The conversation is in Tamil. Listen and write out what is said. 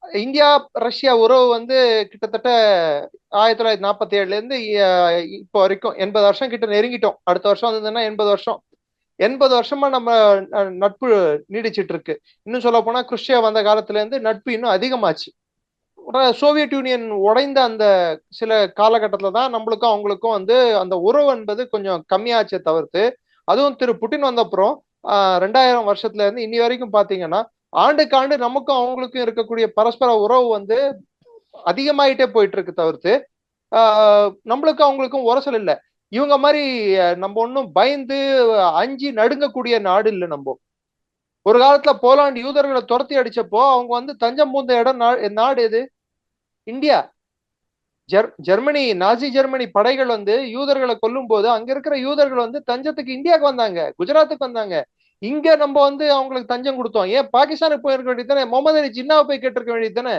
இந்தியா ரஷ்யா உறவு வந்து கிட்டத்தட்ட 1947 இருந்து இப்போ வரைக்கும் 80 வருஷம் கிட்ட நெருங்கிட்டோம். அடுத்த வருஷம் வந்ததுன்னா 80 வருஷம். 80 வருஷமா நம்ம நட்பு நீடிச்சிட்டு இருக்கு. இன்னும் சொல்ல போனா குருஷ்யா வந்த காலத்துல இருந்து நட்பு இன்னும் அதிகமாச்சு. சோவியத் யூனியன் உடைந்த அந்த சில காலகட்டத்துல தான் நம்மளுக்கும் அவங்களுக்கும் வந்து அந்த உறவு என்பது கொஞ்சம் கம்மியாச்சே தவிர்த்து, அதுவும் திரு புட்டின் வந்த அப்புறம் 2000 வருஷத்துல இருந்து இன்னி வரைக்கும் பாத்தீங்கன்னா ஆண்டுக்கு ஆண்டு நமக்கும் அவங்களுக்கும் இருக்கக்கூடிய பரஸ்பர உறவு வந்து அதிகமாயிட்டே போயிட்டு இருக்கு தவிர்த்து நம்மளுக்கும் அவங்களுக்கும் உரசல் இல்லை. இவங்க மாதிரி நம்ம ஒன்றும் பயந்து அஞ்சி நடுங்கக்கூடிய நாடு இல்லை நம்ம. ஒரு காலத்துல போலாந்து யூதர்களை துரத்தி அடிச்சப்போ அவங்க வந்து தஞ்சம் பூந்த இடம் நாடு எது? இந்தியா. ஜெர்மனி நாசி ஜெர்மனி படைகள் வந்து யூதர்களை கொல்லும் போது அங்க இருக்கிற யூதர்கள் வந்து தஞ்சத்துக்கு இந்தியாவுக்கு வந்தாங்க, குஜராத்துக்கு வந்தாங்க. இங்க நம்ம வந்து அவங்களுக்கு தஞ்சம் கொடுத்தோம். ஏன் பாகிஸ்தானுக்கு போயிருக்க வேண்டியது தானே? முகமது அலி ஜின்னாவை போய் கேட்டிருக்க வேண்டியது தானே?